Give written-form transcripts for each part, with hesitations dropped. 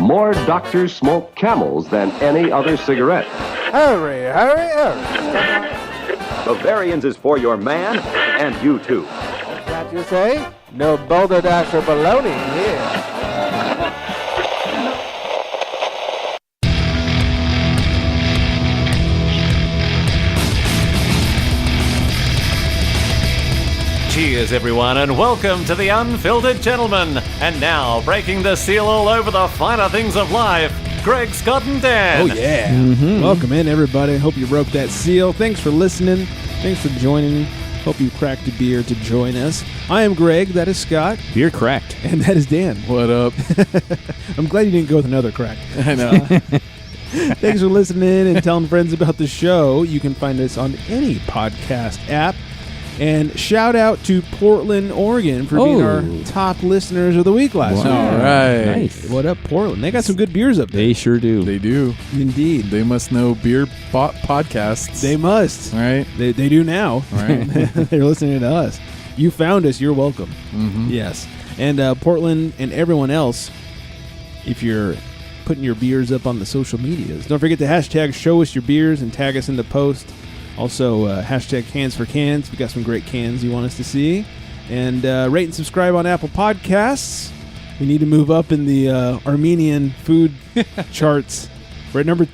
more doctors smoke Camels than any other cigarette. Hurry, hurry, hurry. Bavarians is for your man and you too. What's that you say? No Boulder Dash or baloney here. Cheers, everyone, and welcome to The Unfiltered Gentleman. And now, breaking the seal all over the finer things of life, Greg, Scott, and Dan. Oh, yeah. Welcome in, everybody. Hope you broke that seal. Thanks for listening. Thanks for joining. Hope you cracked a beer to join us. I am Greg. That is Scott. Beer cracked. And that is Dan. What up? I'm glad you didn't go with another crack. I know. Thanks for listening and telling friends about the show. You can find us on any podcast app. And shout out to Portland, Oregon for being our top listeners of the week last week. All right. Nice. What up, Portland? They got some good beers up there. They sure do. They do. Indeed. They must know beer podcasts. They must. Right? They do now. Right. They're listening to us. You found us. You're welcome. Mm-hmm. Yes. And Portland and everyone else, if you're putting your beers up on the social medias, don't forget to hashtag show us your beers and tag us in the post. Also, hashtag cans for cans. We got some great cans you want us to see. And rate and subscribe on Apple Podcasts. We need to move up in the Armenian food charts. We're at number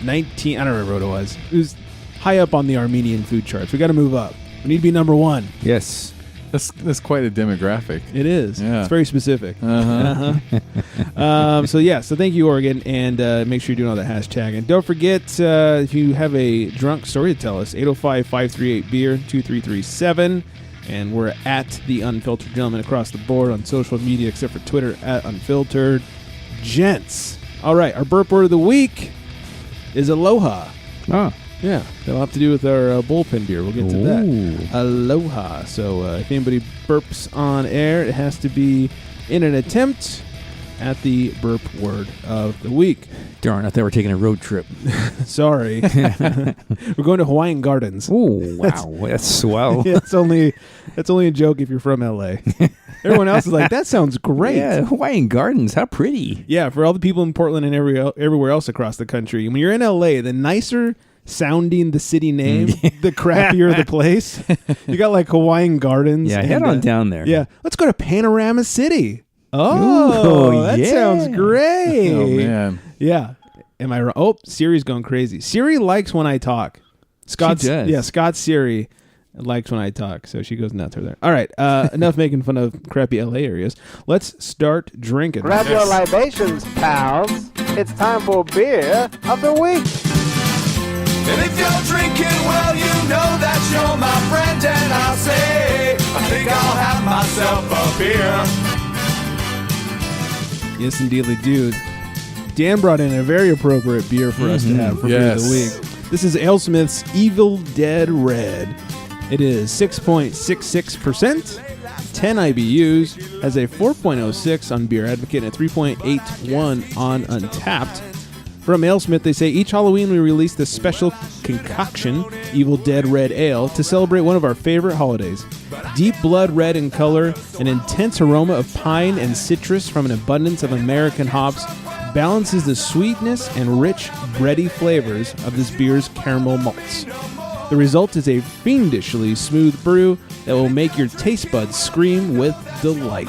19. I don't remember what it was. It was high up on the Armenian food charts. We got to move up. We need to be number one. Yes. That's quite a demographic. It is. Yeah. It's very specific. Uh-huh. So thank you, Oregon, and make sure you're doing all that hashtag. And don't forget, if you have a drunk story to tell us, 805-538-BEER, 2337. And we're at The Unfiltered Gentleman across the board on social media, except for Twitter, at Unfiltered Gents. All right, our burp word of the week is aloha. Oh. Yeah, that'll have to do with our Bullpen Beer. We'll get to that. Aloha. So if anybody burps on air, it has to be in an attempt at the burp word of the week. Darn, I thought we were taking a road trip. Sorry. We're going to Hawaiian Gardens. Oh, wow. That's swell. Yeah, that's only a joke if you're from L.A. Everyone else is like, that sounds great. Yeah, Hawaiian Gardens. How pretty. Yeah, for all the people in Portland and everywhere else across the country. When you're in L.A., the nicer sounding the city name, the crappier the place. You got like Hawaiian Gardens. Yeah, head on down there. Yeah, let's go to Panorama City. Oh, that sounds great. Oh, man. Yeah. Am I wrong? Oh, Siri's going crazy. Siri likes when I talk. Scott's, she does. Yeah, Scott's Siri likes when I talk, so she goes nuts over there. All right, enough making fun of crappy LA areas. Let's start drinking. Grab your libations, pals. It's time for beer of the week. And if you're drinking, well, you know that you're my friend, and I'll say, I think I'll have myself a beer. Yes, indeed, dude. Dan brought in a very appropriate beer for us to have for beer of the week. This is Alesmith's Evil Dead Red. It is 6.66%, 10 IBUs, has a 4.06 on Beer Advocate and a 3.81 on Untapped. From Alesmith, they say, each Halloween we release this special concoction, Evil Dead Red Ale, to celebrate one of our favorite holidays. Deep blood red in color, an intense aroma of pine and citrus from an abundance of American hops balances the sweetness and rich, bready flavors of this beer's caramel malts. The result is a fiendishly smooth brew that will make your taste buds scream with delight.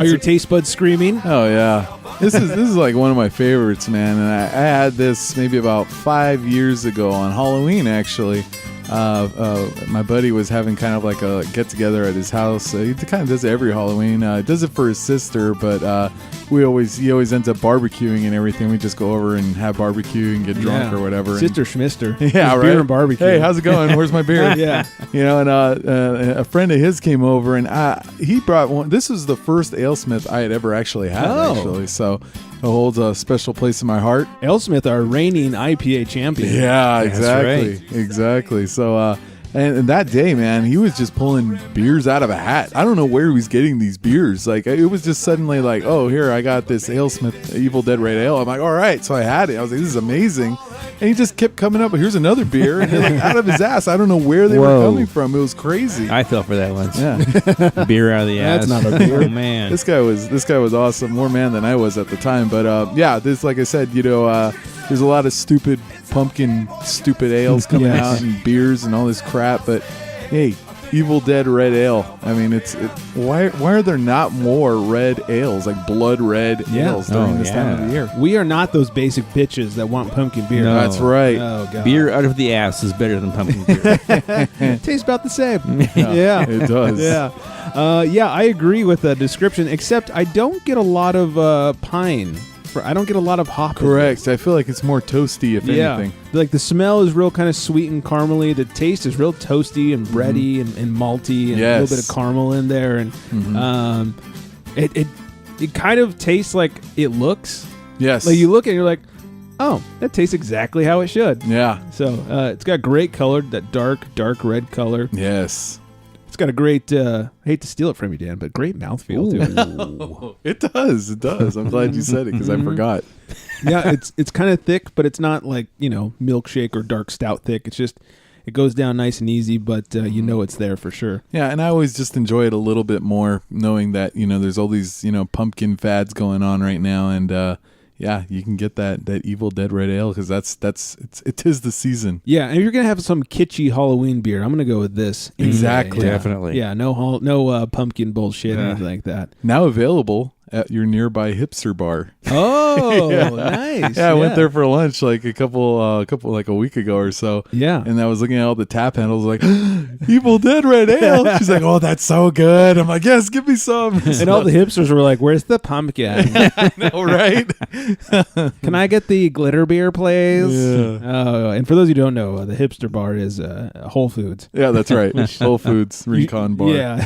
Are your taste buds screaming? Oh, yeah. This is like one of my favorites, man. And I had this maybe about 5 years ago on Halloween, actually. My buddy was having kind of like a get-together at his house. He kind of does it every Halloween. Does it for his sister, but he always ends up barbecuing and everything. We just go over and have barbecue and get drunk or whatever. Sister Schmister. Yeah, right. Beer and barbecue. Hey, how's it going? Where's my beer? Yeah. You know, and a friend of his came over, and he brought one. This was the first Alesmith I had ever actually had, actually. So it holds a special place in my heart. Alesmith, our reigning IPA champion. Yeah, That's exactly. right. Exactly. So And that day, man, he was just pulling beers out of a hat. I don't know where he was getting these beers. Like, it was just suddenly like, oh, here, I got this Alesmith Evil Dead Red Ale. I'm like, all right. So I had it. I was like, this is amazing. And he just kept coming up. Here's another beer. And they're like out of his ass. I don't know where they were coming from. It was crazy. I fell for that once. Yeah. Beer out of the ass. That's not a beer. Oh, man. This guy was awesome. More man than I was at the time. But this, like I said, there's a lot of stupid ales coming out and beers and all this crap. But hey, Evil Dead Red Ale. I mean, why are there not more red ales, like blood red ales during this time of the year? We are not those basic bitches that want pumpkin beer. No. That's right. Oh, God. Beer out of the ass is better than pumpkin beer. It tastes about the same. Yeah. It does. Yeah. I agree with the description, except I don't get a lot of pine. I don't get a lot of hop. Correct. I feel like it's more toasty, if anything. Like the smell is real kind of sweet and caramely. The taste is real toasty and bready and malty, and a little bit of caramel in there. And it kind of tastes like it looks. Yes. Like you look at it, you're like, oh, that tastes exactly how it should. Yeah. So it's got great color, that dark red color. Yes. It's got a great, I hate to steal it from you, Dan, but great mouthfeel too. It does. It does. I'm glad you said it because I forgot. Yeah, it's kind of thick, but it's not like, milkshake or dark stout thick. It's just, it goes down nice and easy, but it's there for sure. Yeah, and I always just enjoy it a little bit more knowing that, there's all these, pumpkin fads going on right now. And, you can get that Evil Dead Red Ale because it is the season. Yeah, and if you're gonna have some kitschy Halloween beer, I'm gonna go with this. Exactly, definitely. Yeah, no pumpkin bullshit or anything like that. Now available at your nearby hipster bar. Oh, nice. Yeah, I went there for lunch like a week ago or so. Yeah, and I was looking at all the tap handles like Evil Dead Red Ale. She's like, "Oh, that's so good." I'm like, "Yes, give me some." And all the hipsters were like, "Where's the pumpkin?" No, right? Can I get the glitter beer, please? Yeah. Oh, and for those who don't know, the hipster bar is Whole Foods. Yeah, that's right. Whole Foods Recon Bar. Yeah,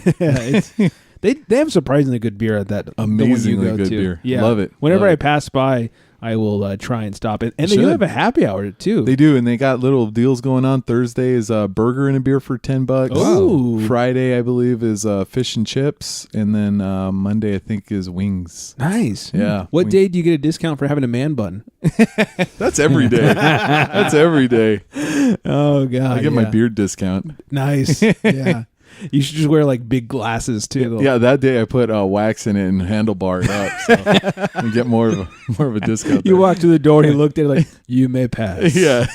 They have surprisingly good beer at that. Amazingly go good to. beer. Yeah. Love it. Whenever Love I it. pass by, I will try and stop it. And they do have a happy hour too. They do, and they got little deals going on. Thursday is a burger and a beer for $10. Ooh. Friday, I believe, is fish and chips, and then Monday, I think, is wings. Nice. Yeah. What day do you get a discount for having a man bun? That's every day. That's every day. Oh God! I get my beard discount. Nice. Yeah. You should just wear like big glasses too. Yeah, that day I put wax in it and handlebar it up, so you get more of a discount. You there. walked through the door and he looked at it like, "You may pass." Yeah.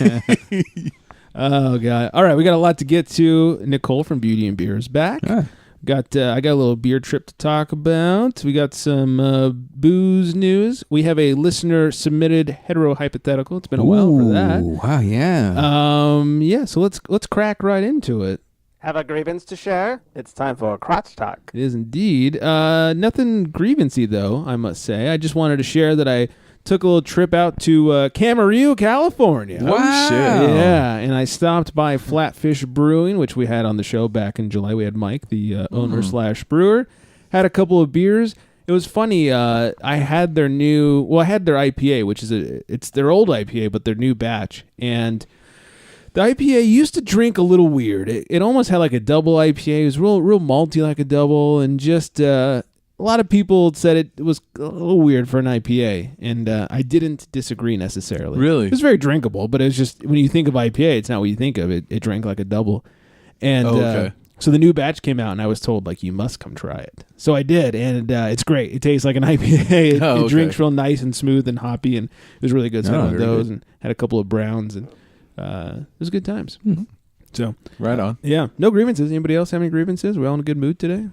Oh God! All right, we got a lot to get to. Nicole from Beauty and Beer is back. I got a little beer trip to talk about. We got some booze news. We have a listener submitted hetero hypothetical. It's been a while for that. Wow, yeah. So let's crack right into it. Have a grievance to share? It's time for a crotch talk. It is indeed. Nothing grievancy, though, I must say. I just wanted to share that I took a little trip out to Camarillo, California. Wow. Shit. Yeah, and I stopped by Flat Fish Brewing, which we had on the show back in July. We had Mike, the owner/brewer. Had a couple of beers. It was funny. I had their IPA, which is it's their old IPA, but their new batch. And the IPA used to drink a little weird. It almost had like a double IPA. It was real malty like a double, and just a lot of people said it was a little weird for an IPA, and I didn't disagree necessarily. Really? It was very drinkable, but it was just, when you think of IPA, it's not what you think of. It drank like a double. And okay. So the new batch came out, and I was told, like, you must come try it. So I did, and it's great. It tastes like an IPA. It drinks real nice and smooth and hoppy, and it was really good. So I had one of those and had a couple of browns, and it was good times. Mm-hmm. So right on. Yeah, no grievances. Anybody else have any grievances? We all in a good mood today?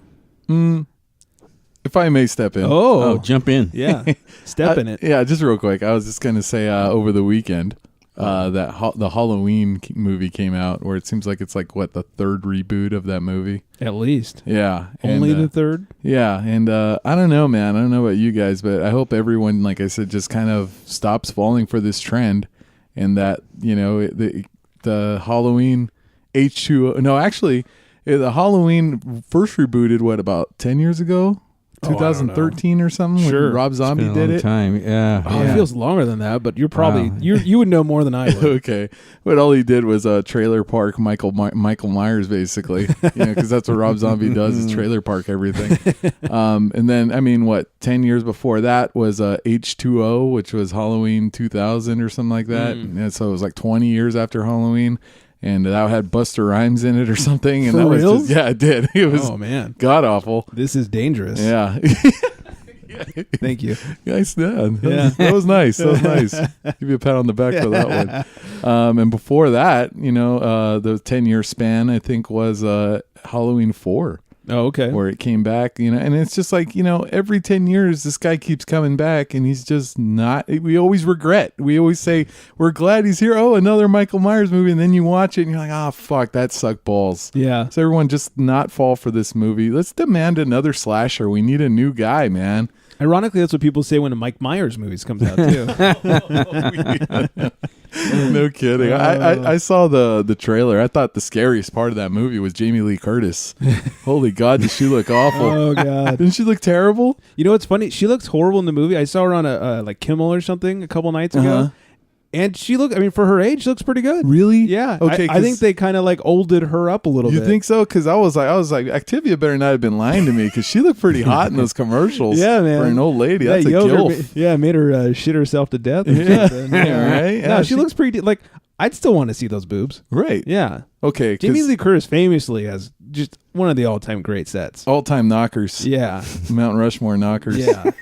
If I may step in. Oh, jump in. Yeah, step in it. Yeah, just real quick. I was just going to say over the weekend that the Halloween movie came out, where it seems like it's like, what, the third reboot of that movie? At least. Yeah. Only the third? Yeah, and I don't know, man. I don't know about you guys, but I hope everyone, like I said, just kind of stops falling for this trend, and that, the Halloween H2O... No, actually, the Halloween first rebooted, what, about 10 years ago? 2013 or something Sure. when Rob Zombie Been a did long it. time. Yeah. Oh, it feels longer than that, but you're probably Wow. you would know more than I would. Okay, but all he did was trailer park Michael Myers, basically, because that's what Rob Zombie does is trailer park everything. And then, 10 years before that was H2O, which was Halloween 2000 or something like that. And so it was like 20 years after Halloween, and that had Buster Rhymes in it or something. And For that was reals? yeah, it did. It was god awful. This is dangerous. Yeah. Thank you. Nice done. That was nice. That was nice. Give you a pat on the back for that one. And before that, the 10-year span, I think, was Halloween 4. Oh, okay. Where it came back, and it's just like, every 10 years, this guy keeps coming back, and he's just not, we always regret. We always say, we're glad he's here. Oh, another Michael Myers movie. And then you watch it, and you're like, oh, fuck, that sucked balls. Yeah. So everyone just not fall for this movie. Let's demand another slasher. We need a new guy, man. Ironically, that's what people say when a Mike Myers movies comes out too. No kidding. I saw the trailer. I thought the scariest part of that movie was Jamie Lee Curtis. Holy God, did she look awful? Oh God, didn't she look terrible? You know what's funny? She looks horrible in the movie. I saw her on a like Kimmel or something a couple nights ago. And she for her age, she looks pretty good. Really? Yeah. Okay. I think they kind of like olded her up a little bit. You think so? Because I was like, Activia better not have been lying to me because she looked pretty hot in those commercials. Yeah, man. For an old lady, That that's a yogurt gilf. made her shit herself to death. Or something. Right. No, she looks pretty. Like I'd still want to see those boobs. Right. Yeah. Okay. Jamie Lee Curtis famously has just one of the all-time great sets. All-time knockers. Yeah. Mount Rushmore knockers. Yeah.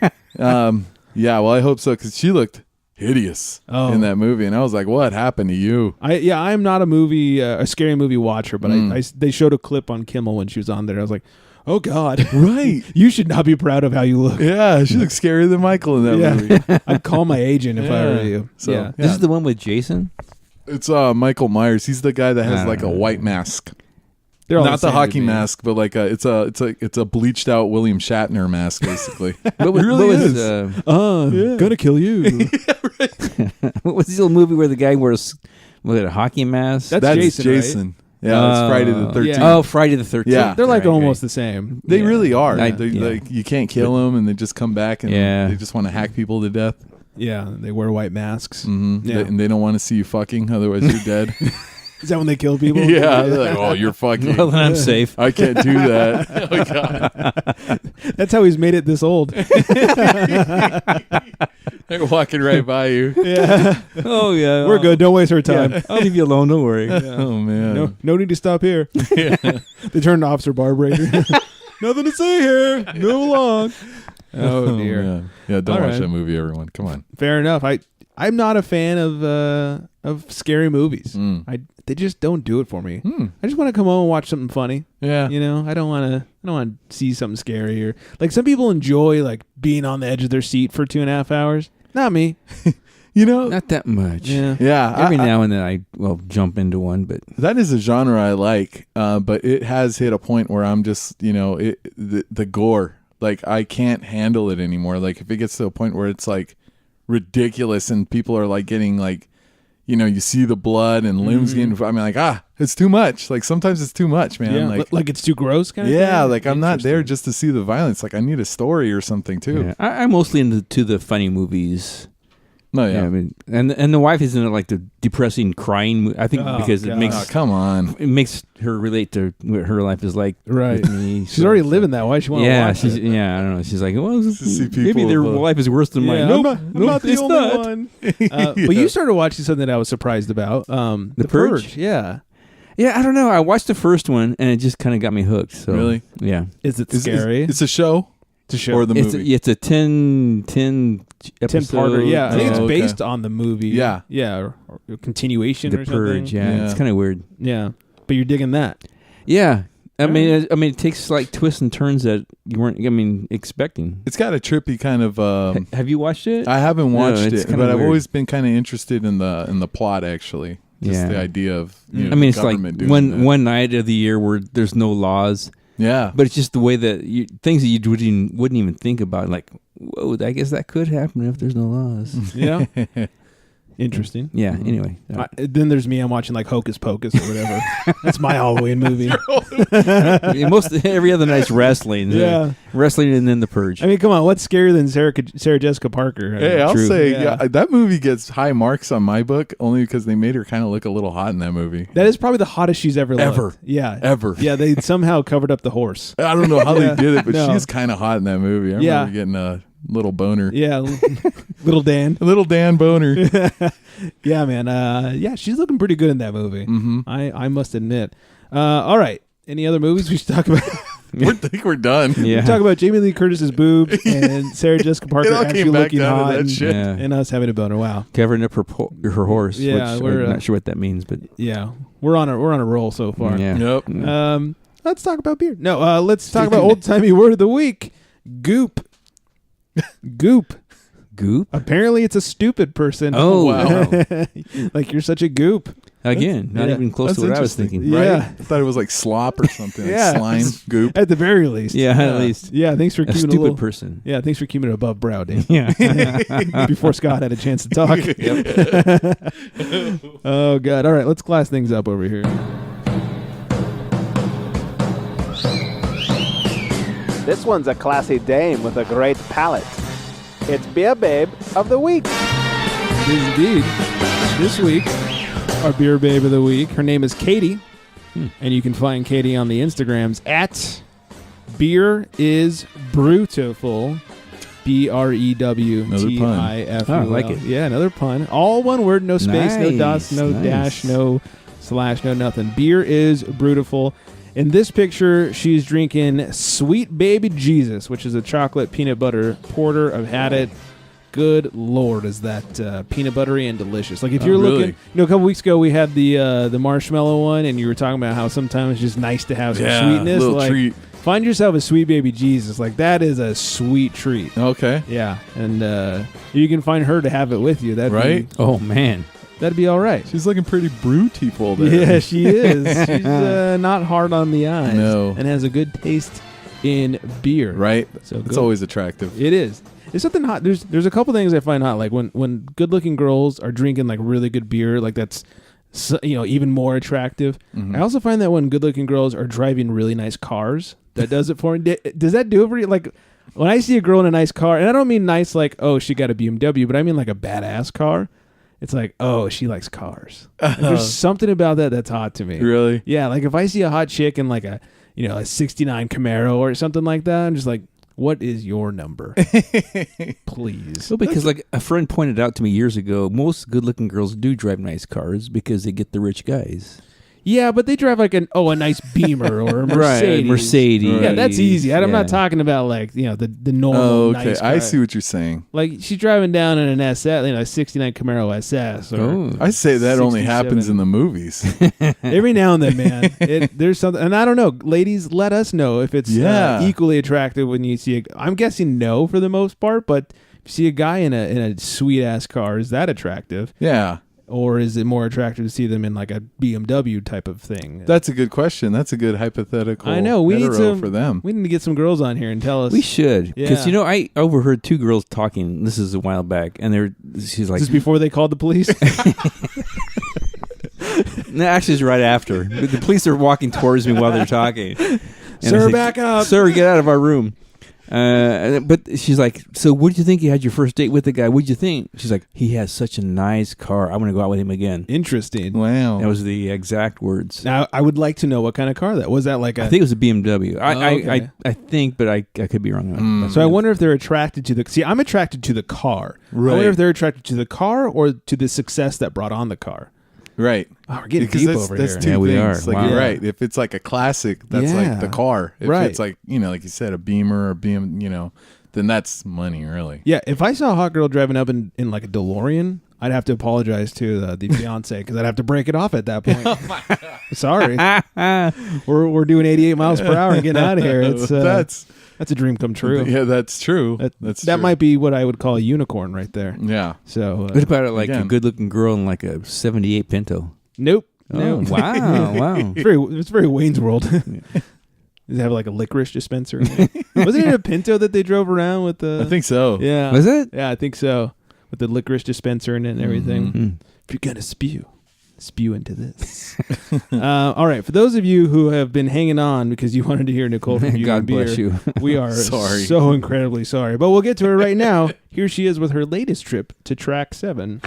Yeah. Well, I hope so because she looked hideous in that movie, and I was like, "What happened to you?" I'm not a scary movie watcher, but they showed a clip on Kimmel when she was on there. I was like, "Oh God, right? You should not be proud of how you look." Yeah, she looks scarier than Michael in that movie. I'd call my agent if I were you. So this is the one with Jason. It's Michael Myers. He's the guy that has like a white mask. They're all not the hockey to me. mask, but like it's a bleached out William Shatner mask, basically. It really is. Gonna kill you. What was the old movie where the guy wears a hockey mask? That's Jason. Right? Yeah, it's Friday the 13th. Yeah. Oh, Friday the 13th. Yeah. They're like almost the same. They really are. I- They, yeah. like you can't kill them, and they just come back, and they just want to hack people to death. Yeah, they wear white masks. Mm-hmm. Yeah. And they don't want to see you fucking, otherwise you're dead. Is that when they kill people? Yeah, they're like, oh, you're fucking. Well, then I'm safe. I can't do that. Oh, God. That's how he's made it this old. They're walking right by you. Yeah. Oh yeah, We're good. Don't waste our time. Yeah, I'll leave you alone. Don't worry. Oh, man. No need to stop here. They turned to Officer Barbrader. Nothing to say here. Move along. Oh dear. Man. Yeah, don't All watch right. that movie, everyone. Come on. Fair enough. I'm not a fan of scary movies. They just don't do it for me. I just want to come home and watch something funny. Yeah. I don't want to see something scary, or like some people enjoy like being on the edge of their seat for 2.5 hours. Not me. Not that much. Yeah. Yeah. Every now and then I jump into one, but That is a genre I like, but it has hit a point where I'm just, the gore. Like, I can't handle it anymore. Like, if it gets to a point where it's, like, ridiculous and people are, like, getting, like, you see the blood and limbs getting, it's too much. Like, sometimes it's too much, man. Yeah. Like it's too gross kind of yeah, thing? like, I'm not there Interesting. just to see the violence. Like, I need a story or something, too. yeah. I'm mostly into the funny movies. No, yeah. I mean, and the wife is into like the depressing crying. I think because it God. makes Oh, come on. it makes her relate to what her life is like. Right. with me, She's already living that. Why she want to Yeah, watch she's it? I don't know. She's like, well, see maybe people their with, life is worse than mine. Yeah, Nope, I'm nope, not the it's only not. one. But you started watching something that I was surprised about. The Purge? Yeah. Yeah, I don't know. I watched the first one and it just kind of got me hooked. So Really? yeah. Is it scary? It's a show? It's a show. Or the movie? It's a 10 episode. 10-parter. Yeah, I think it's Oh, okay. based on the movie. Yeah. Yeah, or continuation The or something. Purge. Yeah, Yeah. it's kind of weird. Yeah. But you're digging that. Yeah. I mean, it takes like twists and turns that you weren't, expecting. It's got a trippy kind of... Have you watched it? I haven't watched it's it, kinda but I've weird. always been kind of interested in the plot, actually. Just Yeah. the idea of it's like government doing that. one night of the year where there's no laws, Yeah. but it's just the way that things that you wouldn't even think about. Like, whoa, I guess that could happen if there's no laws. Yeah. Interesting. Yeah. Anyway, Then there's me. I'm watching like Hocus Pocus or whatever. That's my Halloween movie. most every other night's wrestling. Yeah. Wrestling and then The Purge. I mean, come on. What's scarier than Sarah Jessica Parker? I mean, Hey, I'll True. say Yeah. that movie gets high marks on my book only because they made her kind of look a little hot in that movie. that is probably the hottest she's ever looked. Ever. Yeah. Ever. Yeah, they somehow covered up the horse. I don't know how Yeah. they did it, but No. she's kind of hot in that movie. I Yeah. remember getting a little boner. Yeah. Little Dan. Little Dan boner. Yeah, man. Yeah, she's looking pretty good in that movie. Mm-hmm. I must admit. All right. Any other movies we should talk about? I think we're done. Yeah. We talk about Jamie Lee Curtis's boobs and Sarah Jessica Parker It all actually came back looking down to hot that and, shit. Yeah. and us having a boner. Wow. Covering up her horse. Yeah, which we're, I'm not sure what that means, but Yeah, we're on a roll so far. yeah. Yep. Let's talk about beer. No, let's talk about old timey word of the week. Goop. Goop. Goop Apparently, it's a stupid person. Oh, wow. Like you're such a goop. again. Not yeah. even close That's to what I was interesting, thinking. right? Yeah. I thought it was like slop or something. Yeah. Like slime, goop. At the very least. Yeah, at least Yeah. Thanks for a keeping stupid a little. person. Yeah. Thanks for keeping it above brow, Dave. Yeah. Before Scott had a chance to talk. Oh God. All right. Let's class things up over here. This one's a classy dame with a great palate. It's Beer Babe of the Week. Indeed. This week, our beer babe of the week, her name is Katie. And you can find Katie on the Instagrams at Beer is Brutiful. BREWTIFUL. Oh, I like it. Yeah, another pun. All one word, no space, no dots, no Nice. dash, no slash, no nothing. Beer is Brutiful. In this picture, she's drinking Sweet Baby Jesus, which is a chocolate peanut butter porter. I've had it. Good Lord, is that peanut buttery and delicious. Like if you're really? looking, a couple weeks ago we had the marshmallow one, and you were talking about how sometimes it's just nice to have some sweetness. Little Like, treat. find yourself a Sweet Baby Jesus. Like that is a sweet treat. Okay. Yeah, and you can find her to have it with you. That'd Right? Oh man. That'd be all right. She's looking pretty brutiful there. Yeah, she is. She's not hard on the eyes. No. And has a good taste in beer. Right? So It's good. always attractive. It is. There's something hot. There's a couple things I find hot. Like when good looking girls are drinking like really good beer, like that's even more attractive. Mm-hmm. I also find that when good looking girls are driving really nice cars, that does it for me. Does that do it for you? Like when I see a girl in a nice car, and I don't mean nice like, oh, she got a BMW, but I mean like a badass car. It's like, oh, she likes cars. Like, there's something about that that's hot to me. Really? Yeah, like if I see a hot chick in like a 69 Camaro or something like that, I'm just like, what is your number? Please. Well, because like a friend pointed out to me years ago, most good-looking girls do drive nice cars because they get the rich guys. Yeah, but they drive like a nice Beamer or a Mercedes. Right, Mercedes. Yeah, that's easy. I'm Yeah. not talking about like the normal. Oh, okay. Nice car. I see what you're saying. Like she's driving down in an SS, a 69 Camaro SS. Or Oh. I say that only 67. happens in the movies. Every now and then, man. There's something, and I don't know. Ladies, let us know if it's Yeah. equally attractive when you see. I'm guessing no for the most part, but if you see a guy in a sweet ass car, is that attractive? Yeah. Or is it more attractive to see them in like a BMW type of thing? That's a good question. That's a good hypothetical. I know. We need hetero for them. We need to get some girls on here and tell us. We should, because Yeah. I overheard two girls talking. This is a while back, and she's like, Is this before they called the police? no, actually, it's right after. The police are walking towards me while they're talking. And I Sir, was like, back up. Sir, get out of our room. But she's like, so what did you think you had your first date with the guy? What did you think? She's like, he has such a nice car. I want to go out with him again. Interesting. Wow. That was the exact words. Now, I would like to know what kind of car that was. That like a? I think it was a BMW. okay. I think, but I could be wrong. So I wonder if they're attracted to the. See, I'm attracted to the car. Right. I wonder if they're attracted to the car or to the success that brought on the car. Right. Oh, we're getting Because deep that's, over that's here. two Yeah, we things. are. Like Wow. you're right. If it's like a classic, that's Yeah. like the car. If Right. it's like, like you said, a Beamer or BM, then that's money, really. Yeah, if I saw a hot girl driving up in like a DeLorean, I'd have to apologize to the fiance because I'd have to break it off at that point. Oh my God. Sorry, we're doing 88 miles per hour and getting out of here. It's that's a dream come true. Yeah, that's true. That true. might be what I would call a unicorn right there. Yeah. So What about like a Again. good-looking girl in like a 78 Pinto? nope. Oh, No. wow. It's very Wayne's World. Does it have like a licorice dispenser? Wasn't it a Pinto that they drove around with the? I think so. Yeah. Was it? Yeah, I think so. with the licorice dispenser in it and everything. If you're gonna spew into this. All right, for those of you who have been hanging on because you wanted to hear Nicole from Beauty God and Beer, bless you. we are Sorry. so incredibly sorry. But we'll get to her right now. Here she is with her latest trip to Track 7.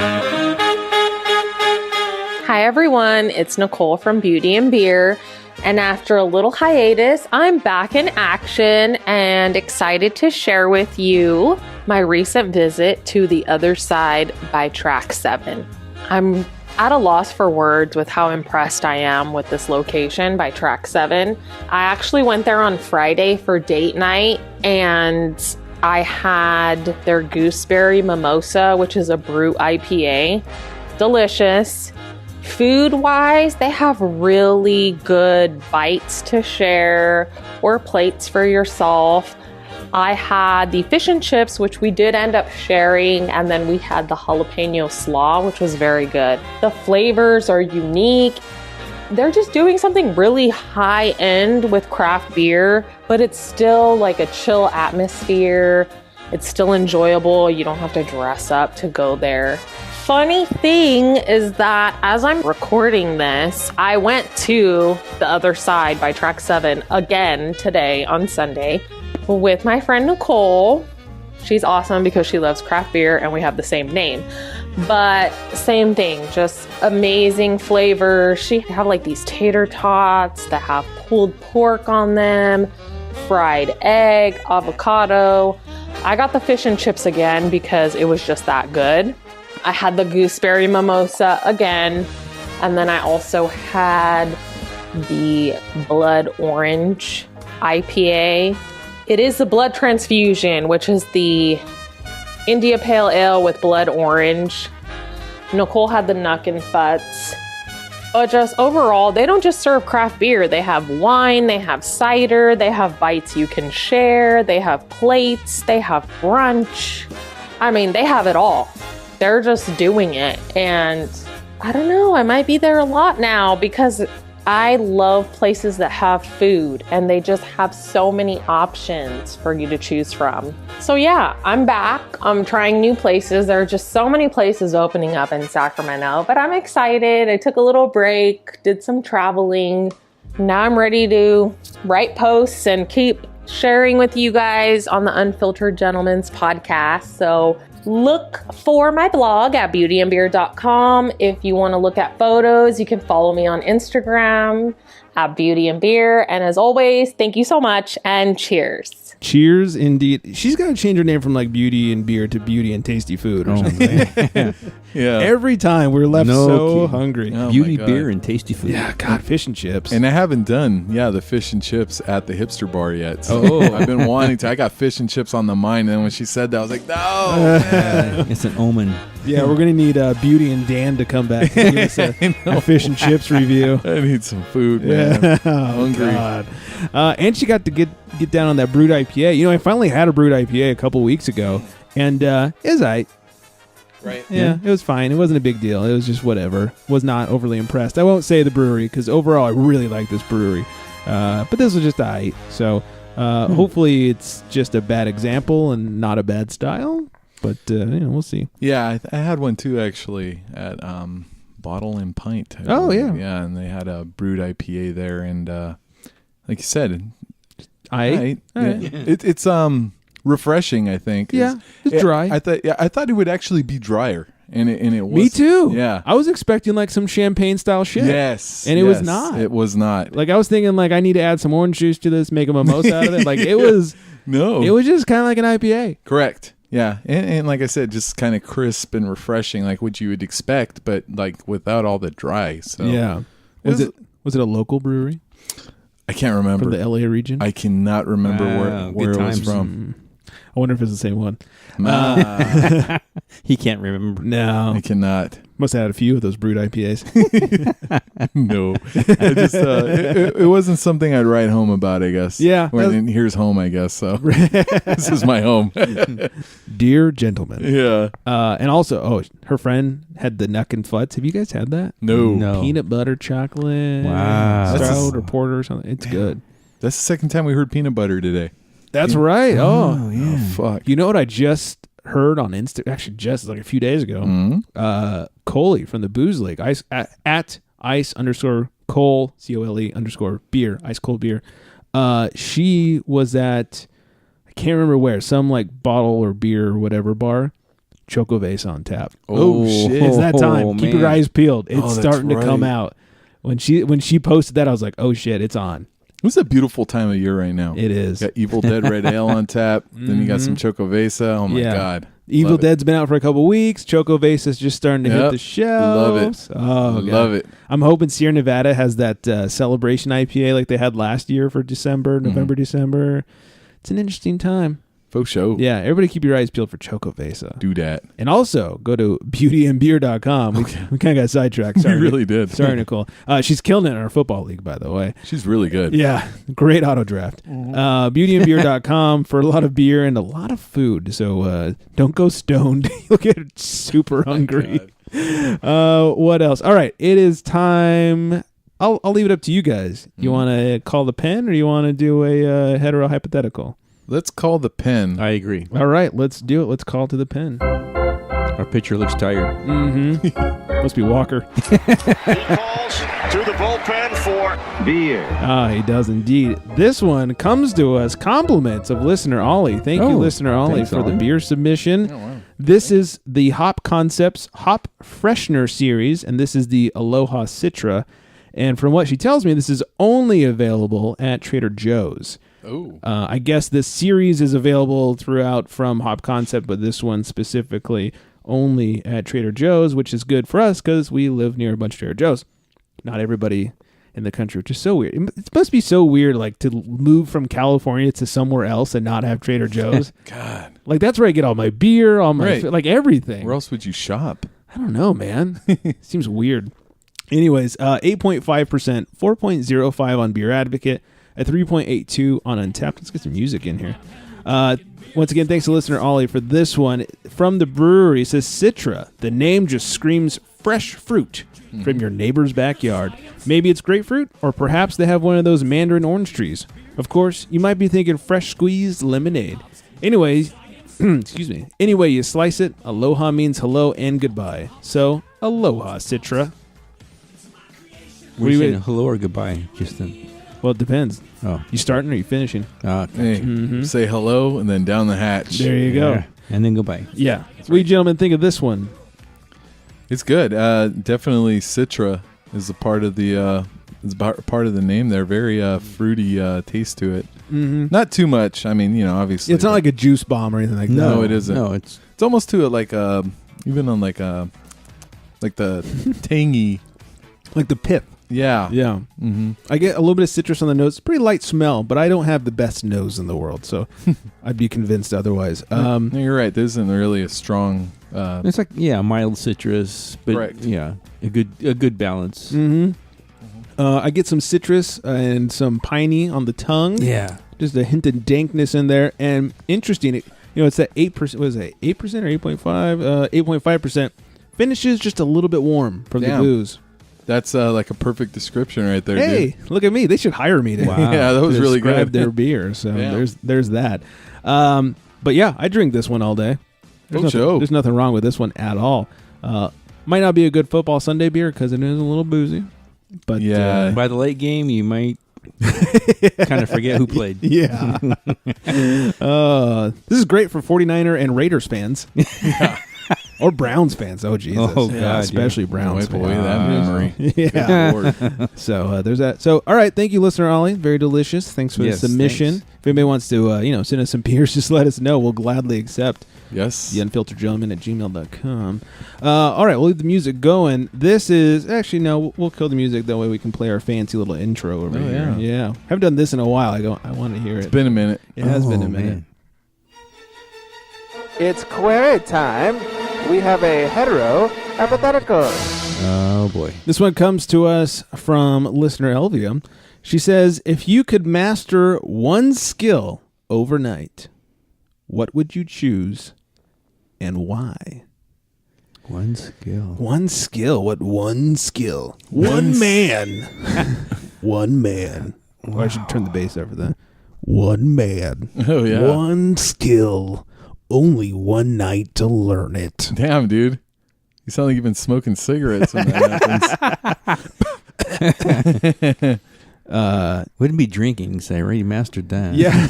Hi everyone, it's Nicole from Beauty and Beer, and after a little hiatus, I'm back in action and excited to share with you my recent visit to the other side by Track 7. I'm at a loss for words with how impressed I am with this location by Track 7. I actually went there on Friday for date night, and I had their gooseberry mimosa, which is a brew IPA. Delicious. Food-wise, they have really good bites to share or plates for yourself. I had the fish and chips, which we did end up sharing, and then we had the jalapeno slaw, which was very good. The flavors are unique. They're just doing something really high-end with craft beer, but it's still like a chill atmosphere. It's still enjoyable. You don't have to dress up to go there. Funny thing is that as I'm recording this, I went to the other side by Track 7 again today on Sunday with my friend Nicole. She's awesome because she loves craft beer and we have the same name. But same thing, just amazing flavors. She have like these tater tots that have pulled pork on them, fried egg, avocado. I got the fish and chips again because it was just that good. I had the gooseberry mimosa again, and then I also had the blood orange IPA. It is the blood transfusion, which is the India Pale Ale with blood orange. Nicole had the Nuck and Futz. But just overall, they don't just serve craft beer. They have wine, they have cider, they have bites you can share, they have plates, they have brunch. I mean, they have it all. They're just doing it. And I don't know, I might be there a lot now because I love places that have food and they just have so many options for you to choose from. So yeah, I'm back. I'm trying new places. There are just so many places opening up in Sacramento, but I'm excited. I took a little break, did some traveling. Now I'm ready to write posts and keep sharing with you guys on the Unfiltered Gentleman's podcast. So look for my blog at beautyandbeer.com. If you want to look at photos, you can follow me on Instagram at Beauty and Beer. And as always, thank you so much and cheers. Cheers, indeed. She's got to change her name from like Beauty and Beer to Beauty and Tasty Food or something. Yeah. Every time we're left hungry. Oh Beauty, my God. beer, and tasty food. Yeah, God, fish and chips. And I haven't done, the fish and chips at the hipster bar yet. So Oh. I've been wanting to. I got fish and chips on the mind, and then when she said that, I was like, no. It's an omen. Yeah, we're going to need Beauty and Dan to come back and give us a fish and chips review. I need some food, man. Yeah. I'm hungry. God. And she got to get down on that brewed IPA. You know, I finally had a brewed IPA a couple weeks ago, and it was aight. Right. Yeah, it was fine. It wasn't a big deal. It was just whatever. Was not overly impressed. I won't say the brewery because overall I really like this brewery. But this was just aight. So hopefully it's just a bad example and not a bad style. But we'll see. Yeah, I had one too actually at Bottle and Pint. Oh, yeah. Yeah, and they had a brewed IPA there, and like you said, Aight. it's refreshing. I think. Yeah, it's dry. I thought it would actually be drier, and it was. Me too. Yeah, I was expecting like some champagne style shit. Yes, and it was not. It was not. Like I was thinking, like I need to add some orange juice to this, make a mimosa out of it. Like it was. No, it was just kind of like an IPA. Correct. Yeah, and like I said, just kind of crisp and refreshing, like what you would expect, but like without all the dry. So yeah, was it a local brewery? I can't remember. From the LA region? I cannot remember where it was from. I wonder if it's the same one. He can't remember. No, I cannot. Must have had a few of those brewed IPAs. No, I just it wasn't something I'd write home about, I guess. Yeah, here's home, I guess. So this is my home. Dear gentlemen. Yeah. And also, her friend had the Nuck and Futz. Have you guys had that? No. Peanut butter chocolate. Wow. Stout or porter or something. It's good. That's the second time we heard peanut butter today. That's right. Oh, yeah. Oh, fuck. You know what I just heard on Insta, actually just like a few days ago, Coley from the Booze League, at ice_Cole, COLE_ beer, ice cold beer. She was at, I can't remember where, some like bottle or beer or whatever bar. Choco Vase on tap. Oh, shit. It's that time. Keep man. your eyes peeled. It's that's starting to come right. out. When she posted that, I was like, oh shit, it's on. It's a beautiful time of year right now. It is. You got Evil Dead Red Ale on tap. Then you got some Choco Vesa. Oh my God. Evil Love it. Dead's been out for a couple weeks. Choco Vase is just starting to hit Yep. the shelves. Love it. Oh, God. Love it. I'm hoping Sierra Nevada has that celebration IPA like they had last year for November, December. It's an interesting time. Faux show. Yeah, everybody keep your eyes peeled for Choco Vesa. Do that. And also go to beautyandbeer.com. We kind of got sidetracked. Sorry, We really did. Sorry, Nicole. She's killing it in our football league, by the way. She's really good. Yeah, great auto draft. Beautyandbeer.com for a lot of beer and a lot of food. So don't go stoned. You'll get super hungry. What else? All right, it is time. I'll leave it up to you guys. You want to call the pen or you want to do a hetero hypothetical? Let's call the pen. I agree. All right, let's do it. Let's call to the pen. Our pitcher looks tired. Must be Walker. He calls to the bullpen for Beer. Ah, he does indeed. This one comes to us compliments of listener Ollie. Thank you, Oh, listener Ollie, thanks, for the Ollie. beer submission. This is the Hop Concepts Hop Freshener series, and this is the Aloha Citra. And from what she tells me, this is only available at Trader Joe's. Oh. I guess this series is available throughout from Hop Concept, but this one specifically only at Trader Joe's, which is good for us because we live near a bunch of Trader Joe's. Not everybody in the country, which is so weird. It must be so weird, like, to move from California to somewhere else and not have Trader Joe's. God. Like, that's where I get all my beer, all my, Right. like, everything. Where else would you shop? I don't know, man. Seems weird. Anyways, 8.5%, 4.05 on Beer Advocate, a 3.82 on Untapped. Let's get some music in here. Once again, thanks to listener Ollie for this one. From the brewery, it says Citra. The name just screams fresh fruit from your neighbor's backyard. Maybe it's grapefruit, or perhaps they have one of those mandarin orange trees. Of course, you might be thinking fresh squeezed lemonade. Anyways, excuse me. Anyway, you slice it. Aloha means hello and goodbye. So, aloha, Citra. Were you saying hello or goodbye just then? Well, it depends. Oh. You starting or you finishing? Hey, say hello and then down the hatch. There you go. Yeah. And then goodbye. Yeah. What do you gentlemen think of this one? It's good. Definitely Citra is a part of the part of the name there. Very fruity taste to it. Mm-hmm. Not too much. I mean, obviously. It's not like a juice bomb or anything like that. No, it isn't. No, it's almost to it like even on like the tangy. Like the pip. Yeah. Yeah. Mm-hmm. I get a little bit of citrus on the nose. Pretty light smell, but I don't have the best nose in the world, so I'd be convinced otherwise. No, you're right. There isn't really a strong. it's like mild citrus, but Correct. yeah, a good balance. Mm-hmm. I get some citrus and some piney on the tongue. Yeah, just a hint of dankness in there. And interesting, it's that 8%. What is it? 8% or 8.5? 8.5% finishes just a little bit warm from the booze. That's like a perfect description right there. Hey, dude. look at me! They should hire me to Yeah, that was to really describe good. their beer. So Yeah. there's that. But yeah, I drink this one all day. There's nothing wrong with this one at all. Might not be a good football Sunday beer because it is a little boozy. But Yeah. by the late game, you might kind of forget who played. Yeah. This is great for 49er and Raiders fans. Or Browns fans. Oh, Jesus. Oh, God, especially Browns Wipe away that fans. memory. Yeah. Lord. So there's that. So, all right. Thank you, listener Ollie. Very delicious. Thanks for Yes, the submission. thanks. If anybody wants to, send us some beers, just let us know. We'll gladly accept. Yes. The unfilteredgentleman@gmail.com. All right. We'll leave the music going. This is actually, no, we'll kill the music. That way we can play our fancy little intro over here. Yeah. Haven't done this in a while. I want to hear it. It's been a minute. It has been a minute. Man. It's query time. We have a hetero hypothetical. Oh boy. This one comes to us from listener Elvia. She says, if you could master one skill overnight, what would you choose and why? One skill. One skill. What one skill? One man. One man. Wow. I should turn the bass over that. One man. Oh, yeah. One skill only one night to learn it. Damn, dude. You sound like you've been smoking cigarettes when that happens. Wouldn't be drinking, say, right? You mastered that. Yeah.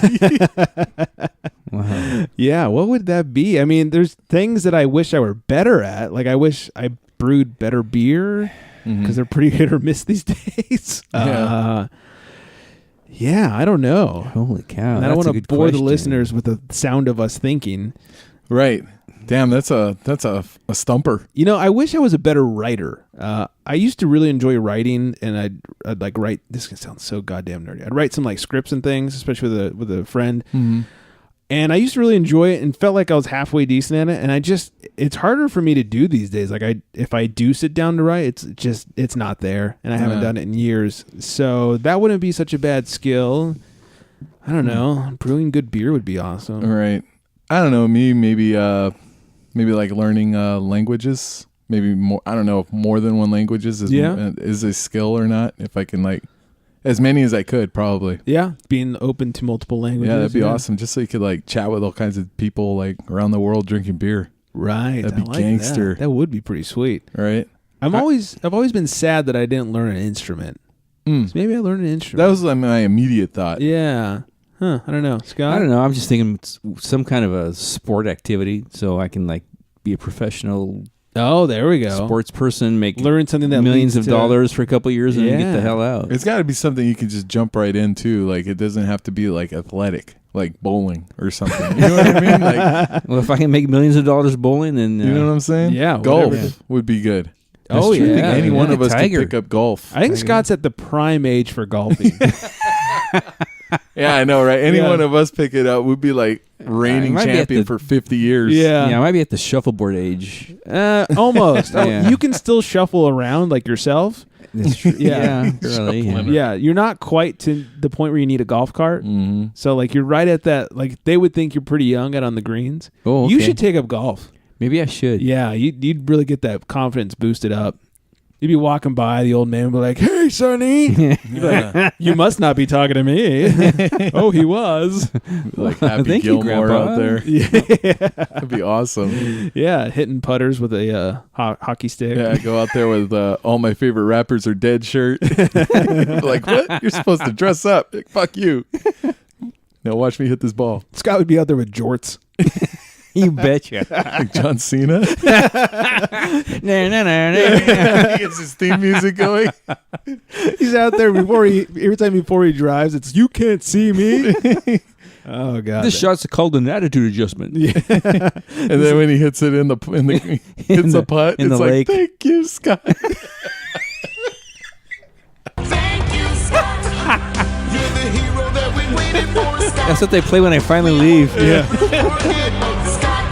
Wow. Yeah, what would that be? I mean, there's things that I wish I were better at. Like, I wish I brewed better beer because they're pretty hit or miss these days. Yeah, I don't know. Holy cow. And I don't want to bore the listeners with the sound of us thinking. Right. Damn, that's a stumper. You know, I wish I was a better writer. I used to really enjoy writing, and I'd like write. This sounds so goddamn nerdy. I'd write some like scripts and things, especially with a friend. Mm-hmm. And I used to really enjoy it and felt like I was halfway decent at it. And it's harder for me to do these days. Like if I do sit down to write, it's not there, and I haven't done it in years. So that wouldn't be such a bad skill. I don't know. Brewing good beer would be awesome. Right. I don't know. Maybe like learning languages. Maybe more. I don't know if more than one language is a skill or not. If I can like as many as I could, probably. Yeah, being open to multiple languages. Yeah, that'd be awesome. Just so you could like chat with all kinds of people like around the world drinking beer. Right. That'd be gangster. That would be pretty sweet. Right. I've always been sad that I didn't learn an instrument. So maybe I learned an instrument. That was like my immediate thought. Yeah. Huh. I don't know. Scott? I don't know. I'm just thinking some kind of a sport activity so I can like be a professional. Oh, there we go. Sports person, learn something that millions of dollars for a couple of years and then get the hell out. It's got to be something you can just jump right into. Like it doesn't have to be like athletic, like bowling or something. You know what I mean? Like, well, if I can make millions of dollars bowling, then you know what I'm saying? Yeah, golf would be good. Oh, yeah. I think any one of us could pick up golf. I think Scott's at the prime age for golfing. Yeah, I know, right? Any one of us pick it up, we'd be like reigning champion for 50 years. Yeah. I might be at the shuffleboard age. Almost. You can still shuffle around like yourself. That's true. Yeah, really. Yeah, you're not quite to the point where you need a golf cart. Mm-hmm. So like you're right at that. Like they would think you're pretty young out on the greens. Oh, okay. You should take up golf. Maybe I should. Yeah, you'd really get that confidence boosted up. You'd be walking by, the old man would be like, "Hey, Sonny." You'd be like, "You must not be talking to me." Oh, he was. Like Happy Gilmore out there. Yeah. That'd be awesome. Yeah, hitting putters with a hockey stick. Yeah, go out there with all my favorite rappers are dead shirt. Like, what? You're supposed to dress up. Like, fuck you. Now watch me hit this ball. Scott would be out there with jorts. You betcha. Like John Cena. He gets his theme music going. He's out there every time before he drives, it's "You can't see me." Oh god. This shot's called an attitude adjustment. Yeah. And then when he hits it in the putt, it's like, lake. Thank you, Scott. Thank you, Scott. You're the hero that we waited for, Scott. That's what they play when I finally leave. Yeah. Scott.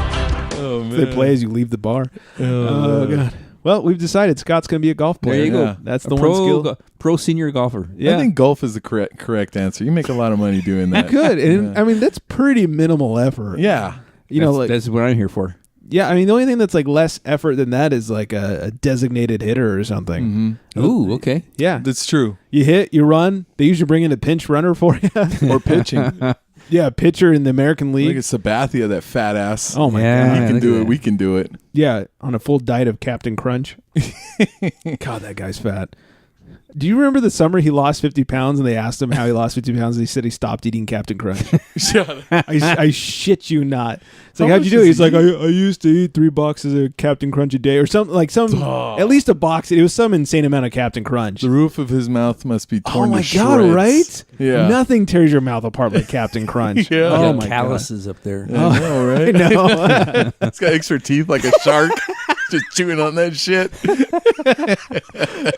Oh man. They play as you leave the bar. Oh god. Well, we've decided Scott's going to be a golf player. There you go. That's the one skill. Pro senior golfer. Yeah. I think golf is the correct answer. You make a lot of money doing that. You could. And I mean, that's pretty minimal effort. Yeah. That's what I'm here for. Yeah, I mean, the only thing that's like less effort than that is like a designated hitter or something. Mm-hmm. Ooh, okay. Yeah. That's true. You hit, you run. They usually bring in a pinch runner for you. Or pitching. Yeah, pitcher in the American League. Look at Sabathia, that fat ass. Oh, my God. You can do it. We can do it. Yeah, on a full diet of Captain Crunch. God, that guy's fat. Do you remember the summer he lost 50 pounds and they asked him how he lost 50 pounds and he said he stopped eating Captain Crunch? I shit you not. It's like, how'd you do it? He's like, I used to eat 3 boxes of Captain Crunch a day or something, like at least a box. It was some insane amount of Captain Crunch. The roof of his mouth must be torn to shreds. God, right? Yeah. Nothing tears your mouth apart like Captain Crunch. Yeah. Oh my calluses up there. I know, right? No. It's got extra teeth like a shark. Just chewing on that shit.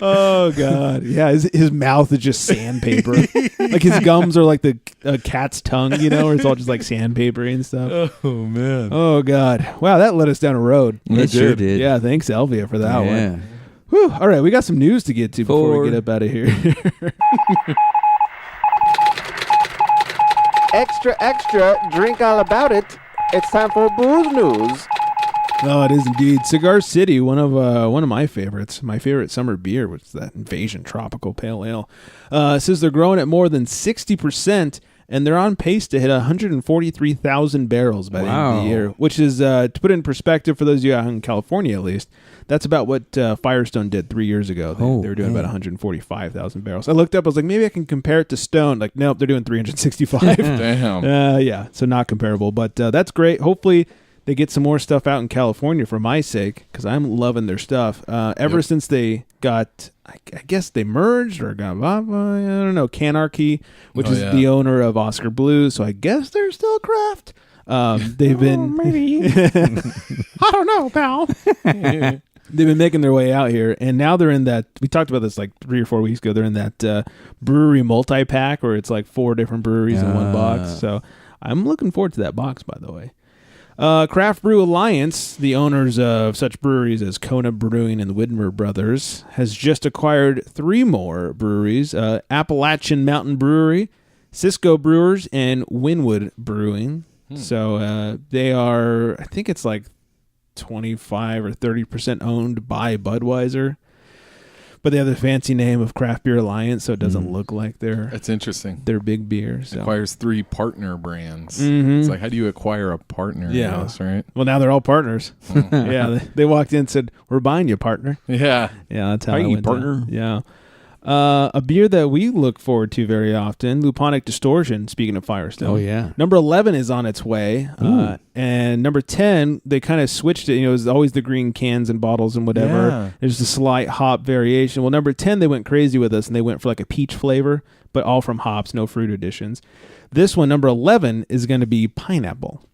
Oh god, yeah. His mouth is just sandpaper. Like his gums are like the cat's tongue, you know, where it's all just like sandpapery and stuff. Oh man. Oh god. Wow, that led us down a road. It sure did. Yeah, thanks Elvia for that Yeah. one. Whew. All right, we got some news to get to before we get up out of here. Extra, extra, drink all about it. It's time for booze news. Oh, it is indeed. Cigar City, one of my favorites. My favorite summer beer, which is that Invasion Tropical Pale Ale. Says they're growing at more than 60% and they're on pace to hit 143,000 barrels by the end of the year, which is, to put it in perspective for those of you out in California at least, that's about what Firestone did 3 years ago. They were doing about 145,000 barrels. I looked up, I was like, maybe I can compare it to Stone. Like, nope, they're doing 365. Damn. Yeah, so not comparable, but that's great. Hopefully they get some more stuff out in California for my sake, because I'm loving their stuff. Ever since they got, I guess they merged or got, I don't know, Canarchy, which is the owner of Oscar Blues, so I guess they're still craft. They've been... maybe. I don't know, pal. They've been making their way out here, and now they're in that, we talked about this like 3 or 4 weeks ago, they're in that brewery multi-pack where it's like 4 different breweries in one box, so I'm looking forward to that box, by the way. Craft Brew Alliance, the owners of such breweries as Kona Brewing and the Widmer Brothers, has just acquired 3 more breweries, Appalachian Mountain Brewery, Cisco Brewers, and Winwood Brewing. So they are, I think it's like 25 or 30% owned by Budweiser. But they have the fancy name of Craft Beer Alliance, so it doesn't look like That's interesting. They're big beer. So. Acquires 3 partner brands. It's like, how do you acquire a partner? Yeah. Yes, right? Well, now they're all partners. Yeah, they walked in and said, "We're buying you, partner." Yeah. Yeah, that's how Are it you went partner? down. Yeah. A beer that we look forward to very often, Luponic Distortion, speaking of Firestone. Oh, yeah. Number 11 is on its way. And number 10, they kind of switched it. You know, it was always the green cans and bottles and whatever. Yeah. There's a slight hop variation. Well, number 10, they went crazy with us, and they went for like a peach flavor, but all from hops, no fruit additions. This one, number 11, is going to be pineapple.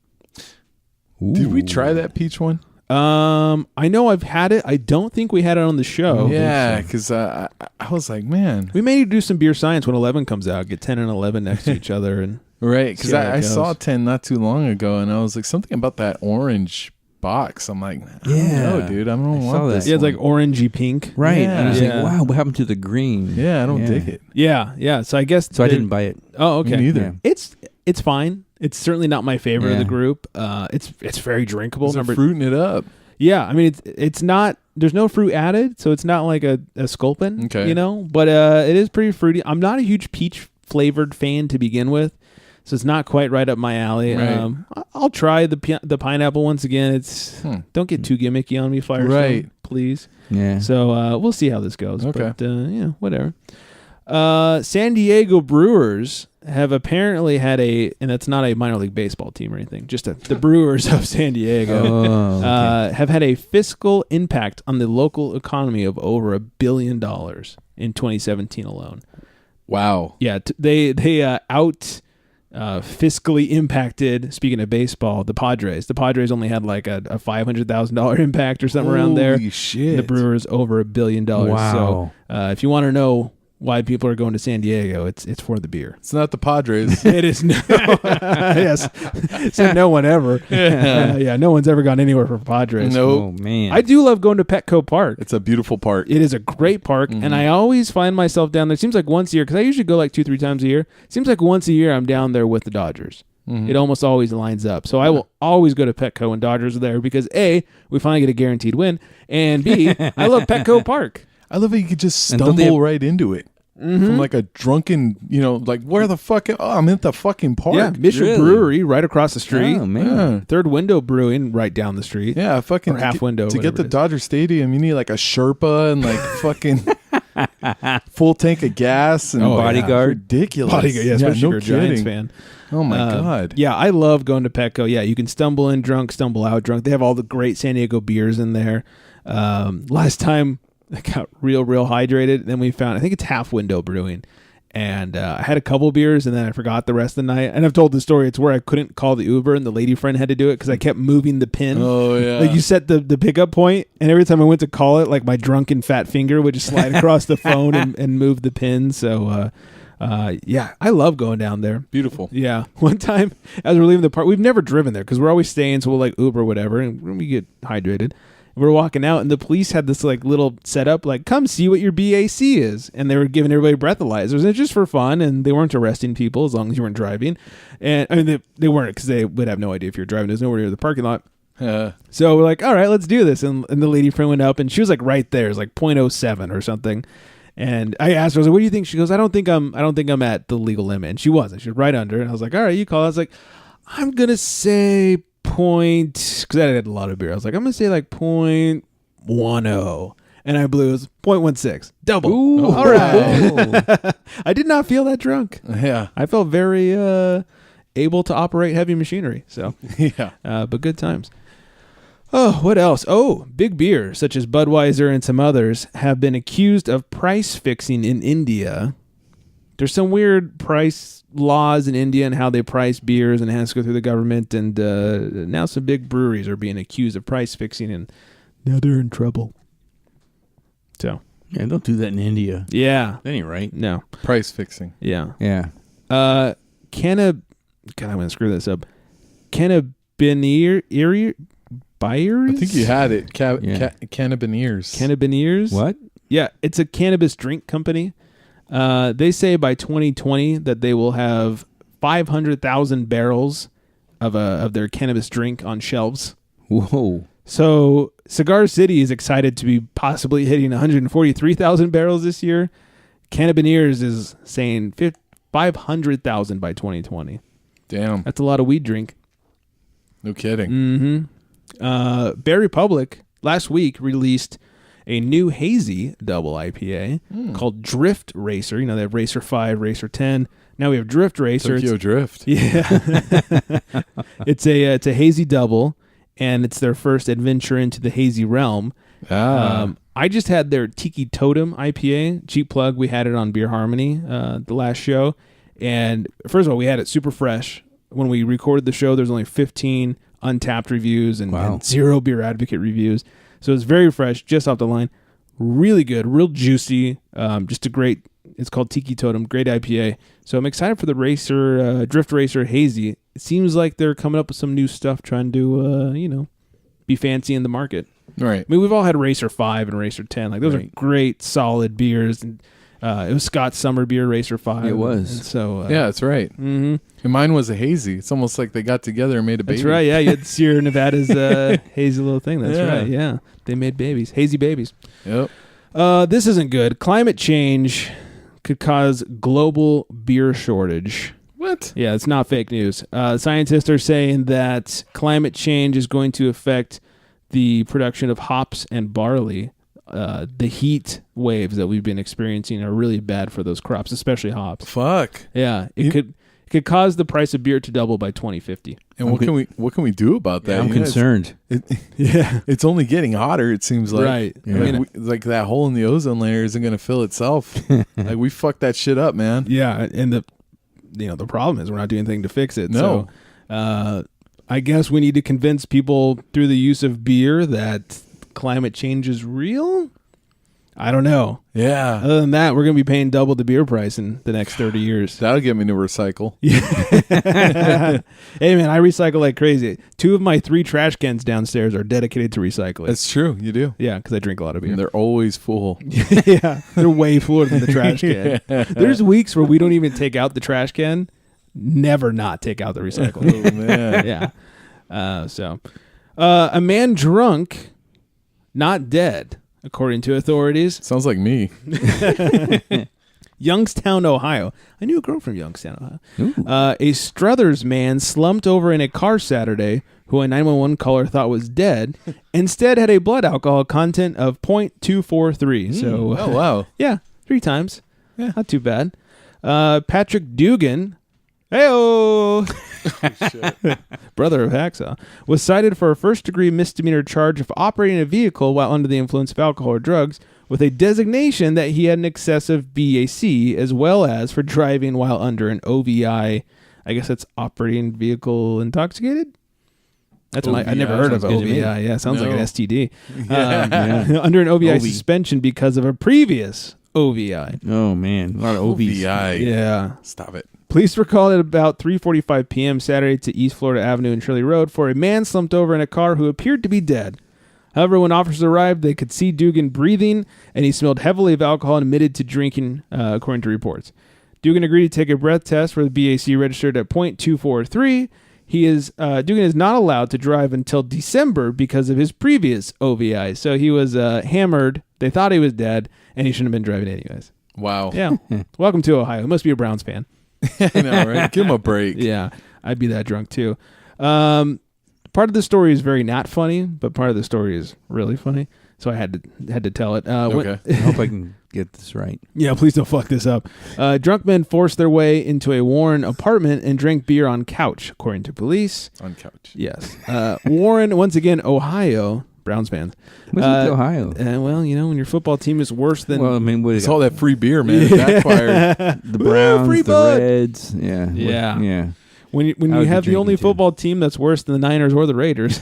Did we try that peach one? I know I've had it. I don't think we had it on the show. Yeah, because I was like, man. We may do some beer science when 11 comes out. Get 10 and 11 next to each other. And Right, because I goes. saw 10 not too long ago, and I was like, something about that orange box. I'm like, I don't know, dude. I don't saw want that. this. Yeah, it's like orangey pink. Right. Yeah. And it's Yeah. like, wow, what happened to the green? Yeah, I don't dig it. Yeah. So I guess. So I didn't buy it. Oh, okay. Me neither. Yeah. It's fine. It's certainly not my favorite of the Yeah. group. It's very drinkable. They're fruiting it up. Yeah, I mean it's not. There's no fruit added, so it's not like a sculpin. Okay. You know, but it is pretty fruity. I'm not a huge peach flavored fan to begin with, so it's not quite right up my alley. Right. I'll try the pineapple once again. It's don't get too gimmicky on me, Firestone, Right. please. Yeah. So we'll see how this goes. Okay. But whatever. San Diego Brewers have apparently had and that's not a minor league baseball team or anything, just the Brewers of San Diego have had a fiscal impact on the local economy of over $1 billion in 2017 alone. Wow. Yeah, they out fiscally impacted, speaking of baseball, the Padres. The Padres only had like a $500,000 impact or something around there. Holy shit. The Brewers over $1 billion. Wow. So if you want to know why people are going to San Diego, it's for the beer. It's not the Padres. It is no. Yes. Said no one ever. Yeah, no one's ever gone anywhere for Padres. Nope. Oh, man. I do love going to Petco Park. It's a beautiful park. It is a great park, and I always find myself down there. It seems like once a year, because I usually go like 2-3 times a year. It seems like once a year I'm down there with the Dodgers. It almost always lines up. So I will always go to Petco when Dodgers are there because A, we finally get a guaranteed win, and B, I love Petco Park. I love how you could just And don't they stumble have- right into it. From like a drunken, like, where the fuck? Oh, I'm at the fucking park. Yeah, Mission Really? Brewery right across the street. Oh, man. Yeah. Third Window Brewing right down the street. Yeah, fucking Or half window, to get whatever the it is. Dodger Stadium. You need like a Sherpa and like fucking full tank of gas and bodyguard. Ridiculous. Bodyguard, yeah, especially if no you're a Giants kidding. fan. Oh my god. Yeah, I love going to Petco. Yeah, you can stumble in drunk, stumble out drunk. They have all the great San Diego beers in there. Last time I got real hydrated. Then we found, I think it's Half Window Brewing. And I had a couple beers, and then I forgot the rest of the night. And I've told the story. It's where I couldn't call the Uber, and the lady friend had to do it because I kept moving the pin. Oh yeah. Like you set the pickup point, and every time I went to call it, like my drunken fat finger would just slide across the phone and move the pin. So, yeah, I love going down there. Beautiful. Yeah. One time, as we're leaving the park, we've never driven there because we're always staying, so we'll like Uber whatever, and we get hydrated. We're walking out, and the police had this like little setup, like, come see what your BAC is. And they were giving everybody breathalyzers. And it's just for fun, and they weren't arresting people as long as you weren't driving. And I mean, they weren't, because they would have no idea if you're driving. There's nowhere near the parking lot. So we're like, all right, let's do this. And the lady friend went up, and she was like right there. It was like 0.07 or something. And I asked her, I was like, what do you think? She goes, I don't think I'm at the legal limit. And she wasn't. She was right under. And I was like, all right, you call. I was like, I'm going to say because I had a lot of beer. I was like, I'm going to say like 0.10. And I blew. It was 0.16. Double. Ooh. All right. I did not feel that drunk. Yeah. I felt very able to operate heavy machinery. So, Yeah. but good times. Oh, what else? Oh, big beer, such as Budweiser and some others, have been accused of price fixing in India. There's some weird price laws in India and how they price beers, and it has to go through the government. And now some big breweries are being accused of price fixing, and now they're in trouble. So, Yeah, don't do that in India. yeah. That ain't right. No. Price fixing. Yeah. Yeah. God, I'm going to screw this up. Buyers? I think you had it. Yeah. Cannabineers. Cannabineers? What? Yeah, it's a cannabis drink company. They say by 2020 that they will have 500,000 barrels of their cannabis drink on shelves. Whoa. So Cigar City is excited to be possibly hitting 143,000 barrels this year. Cannabineers is saying 500,000 by 2020. Damn. That's a lot of weed drink. No kidding. Mm-hmm. Bear Republic last week released a new hazy double IPA called Drift Racer. You know, they have Racer 5, Racer 10. Now we have Drift Racer. Tokyo Drift. Yeah. It's a hazy double, and it's their first adventure into the hazy realm. I just had their Tiki Totem IPA, cheap plug. We had it on Beer Harmony the last show. And first of all, we had it super fresh. When we recorded the show, there's only 15 untapped reviews and 0 Beer Advocate reviews. So it's very fresh, just off the line. Really good, real juicy. Just a great, it's called Tiki Totem, great IPA. So I'm excited for the Racer, Drift Racer Hazy. It seems like they're coming up with some new stuff, trying to, be fancy in the market. Right. I mean, we've all had Racer 5 and Racer 10. Like, those are great, solid beers. And it was Scott's summer beer, Racer 5. It was. And so, yeah, that's right. Mm-hmm. And mine was a hazy. It's almost like they got together and made a baby. That's right, yeah. You had Sierra Nevada's hazy little thing. That's right, yeah. They made babies. Hazy babies. Yep. This isn't good. Climate change could cause global beer shortage. What? Yeah, it's not fake news. Scientists are saying that climate change is going to affect the production of hops and barley. The heat waves that we've been experiencing are really bad for those crops, especially hops. Fuck. Yeah, it could cause the price of beer to double by 2050. And what can we do about that? Yeah, I'm concerned. It's only getting hotter. It seems like. Right. Yeah. I mean, like that hole in the ozone layer isn't going to fill itself. Like we fucked that shit up, man. Yeah, and the problem is we're not doing anything to fix it. No. So, I guess we need to convince people through the use of beer that climate change is real. I don't know. Yeah. Other than that, we're going to be paying double the beer price in the next 30 years. That'll get me to recycle. Hey, man, I recycle like crazy. 2 of my 3 trash cans downstairs are dedicated to recycling. That's true. You do. Yeah, because I drink a lot of beer. And they're always full. Yeah, they're way fuller than the trash can. Yeah. There's weeks where we don't even take out the trash can. Never not take out the recycle. Oh, man. Yeah. A man drunk, not dead, according to authorities. Sounds like me. Youngstown, Ohio. I knew a girl from Youngstown, Ohio. A Struthers man slumped over in a car Saturday who a 911 caller thought was dead. Instead had a blood alcohol content of 0.243. So, oh, wow. Yeah, 3 times. Yeah. Not too bad. Patrick Dugan, hey-oh, brother of Hacksaw, was cited for a first-degree misdemeanor charge of operating a vehicle while under the influence of alcohol or drugs, with a designation that he had an excessive BAC, as well as for driving while under an OVI. I guess that's operating vehicle intoxicated? That's I never heard of OVI. Yeah, sounds like an STD. Under an OVI suspension because of a previous OVI. Oh, man. A lot of OVs. Yeah. Stop it. Police were called at about 3:45 p.m. Saturday to East Florida Avenue and Shirley Road for a man slumped over in a car who appeared to be dead. However, when officers arrived, they could see Dugan breathing, and he smelled heavily of alcohol and admitted to drinking, according to reports. Dugan agreed to take a breath test where the BAC registered at 0.243. Dugan is not allowed to drive until December because of his previous OVI. So he was hammered. They thought he was dead, and he shouldn't have been driving anyways. Wow. Yeah. Welcome to Ohio. He must be a Browns fan. I know, right? Give him a break. Yeah, I'd be that drunk too. Part of the story is very not funny, but part of the story is really funny. So I had to tell it. Okay. I hope I can get this right. Yeah, please don't fuck this up. Drunk men forced their way into a Warren apartment and drank beer on couch, according to police. On couch. Yes. Warren, once again, Ohio. Browns fans. What's with Ohio? Well, you know, when your football team is worse than... Well, I mean, what It's all that free beer, man. It backfired. the Browns, free the bud. Reds. Yeah. Yeah. Yeah. When you I would be have the only drinking, too. football team that's worse than the Niners or the Raiders.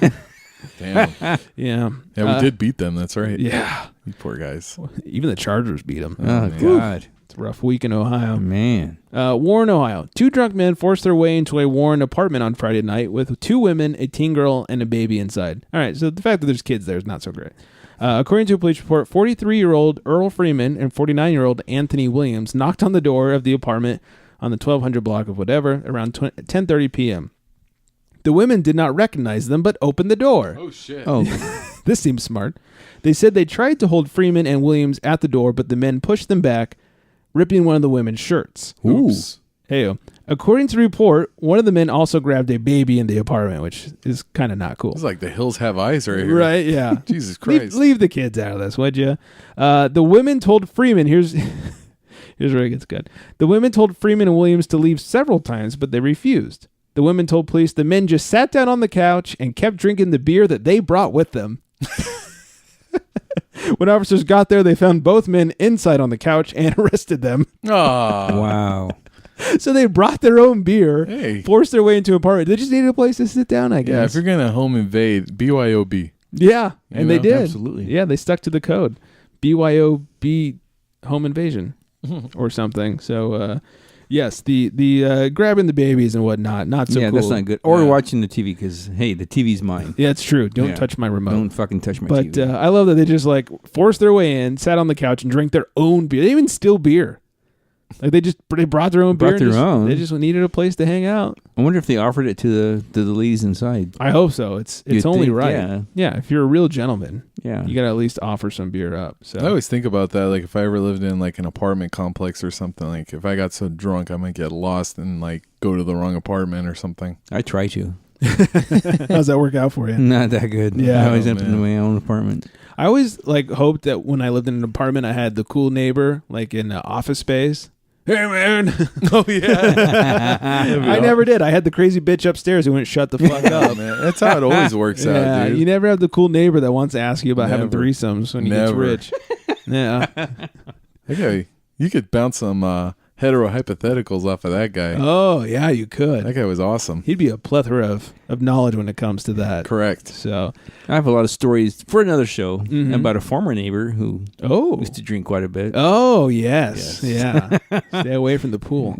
Damn. Yeah. Yeah, we did beat them. That's right. Yeah. You poor guys. Even the Chargers beat them. Oh, man. God. It's a rough week in Ohio. Man. Warren, Ohio. 2 drunk men forced their way into a Warren apartment on Friday night with 2 women, a teen girl, and a baby inside. All right, so the fact that there's kids there is not so great. According to a police report, 43-year-old Earl Freeman and 49-year-old Anthony Williams knocked on the door of the apartment on the 1200 block of whatever around 10:30 p.m. The women did not recognize them, but opened the door. Oh, shit. Oh, This seems smart. They said they tried to hold Freeman and Williams at the door, but the men pushed them back, ripping one of the women's shirts. Oops. Hey, according to the report, one of the men also grabbed a baby in the apartment, which is kind of not cool. It's like the hills have eyes right here. Right, yeah. Jesus Christ. Leave the kids out of this, would you? The women told Freeman, here's where it gets good. The women told Freeman and Williams to leave several times, but they refused. The women told police the men just sat down on the couch and kept drinking the beer that they brought with them. When officers got there, they found both men inside on the couch and arrested them. Oh. wow. So they brought their own beer, Hey. forced their way into an apartment. They just needed a place to sit down, I Yeah, if guess. you're going to home invade, BYOB. Yeah, and they know? did. Absolutely. Yeah, they stuck to the code. BYOB home invasion or something. So, yes, the grabbing the babies and whatnot, not so yeah, cool. that's not good. Or Yeah. watching the TV because, hey, the TV's mine. Yeah, it's true. Don't Yeah. touch my remote. Don't fucking touch my But TV. I love that they just like forced their way in, sat on the couch, and drank their own beer. They didn't even steal beer. Like they brought their own beer. Brought their own. They just needed a place to hang out. I wonder if they offered it to the ladies inside. I hope so. It's You'd only think, right. yeah. If you're a real gentleman, Yeah. you gotta at least offer some beer up. So I always think about that. Like, if I ever lived in, like, an apartment complex or something, like, if I got so drunk, I might get lost and, like, go to the wrong apartment or something. I try to. how's that work out for you? Not that good. Yeah. I always Oh, end up in man. my own apartment. I always like hoped that when I lived in an apartment, I had the cool neighbor, like in Office Space. Hey man! Oh, yeah. I never did. I had the crazy bitch upstairs who wouldn't shut the fuck up. Man, that's how it always works Yeah, out, dude. you never have the cool neighbor that wants to ask you about having Never. threesomes when he gets Never. rich. Yeah. Okay, you could bounce some hetero hypotheticals off of that guy. Oh yeah, you That could. guy was awesome. He'd be a plethora of knowledge when it comes to that. Correct. So, I have a lot of stories for another show Mhm. about a former neighbor who oh, used to drink quite a bit. oh yes, yeah. Stay away from the pool.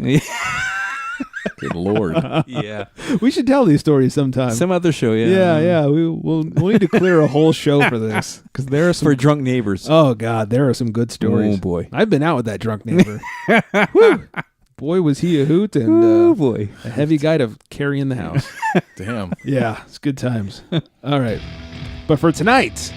Good Lord. yeah. We should tell these stories sometime. Some other show, yeah. Yeah. We'll need to clear a whole show for this because there are some. For drunk neighbors. Oh God, there are some good stories. Oh, boy. I've been out with that drunk neighbor. Woo. Boy, was he a hoot and Oh, boy. a heavy guy to carry in the house. Damn. Yeah, it's good times. All right, but for tonight,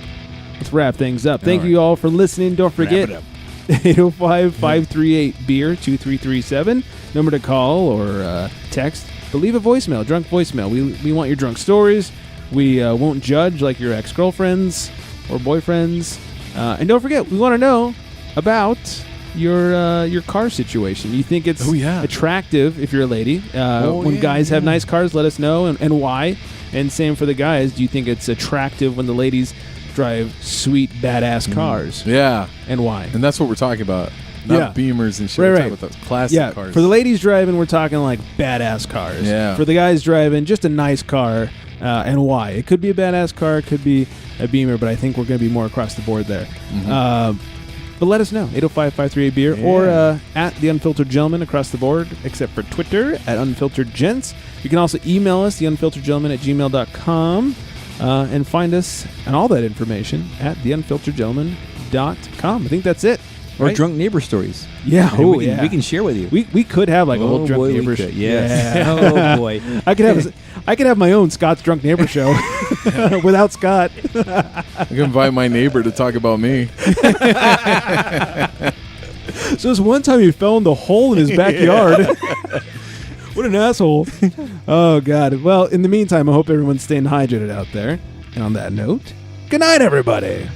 let's wrap things up. Thank All you all for listening. Don't forget. it up. 805-538-BEER 2337 number to call or text, but leave a voicemail, drunk voicemail. We want your drunk stories. We won't judge like your ex-girlfriends or boyfriends, and don't forget, we want to know about your car situation. You think it's attractive if you're a lady? When guys have nice cars, let us know and why. And same for the guys. Do you think it's attractive when the ladies drive sweet badass cars? Yeah. And why? And that's what we're talking about. Not Beamers and shit. Right, We're right. talking about those classic cars. For the ladies driving, we're talking like badass cars. Yeah. For the guys driving, just a nice car, and why. It could be a badass car, it could be a Beamer, but I think we're going to be more across the board there. But let us know, 805-538-BEER, or at The Unfiltered Gentleman across the board, except for Twitter, at Unfiltered Gents. You can also email us, theunfilteredgentleman@gmail.com, and find us and all that information at theunfilteredgentleman.com. I think that's it. Or Right? drunk neighbor stories. Yeah. And Oh, we can share with you. We could have like a whole drunk boy, we neighbor could. show. Yes. Yeah. Oh boy. I could have my own Scott's drunk neighbor show without Scott. I can invite my neighbor to talk about me. So this one time he fell in the hole in his backyard. What an asshole. Oh, God. Well, in the meantime, I hope everyone's staying hydrated out there. And on that note, good night, everybody.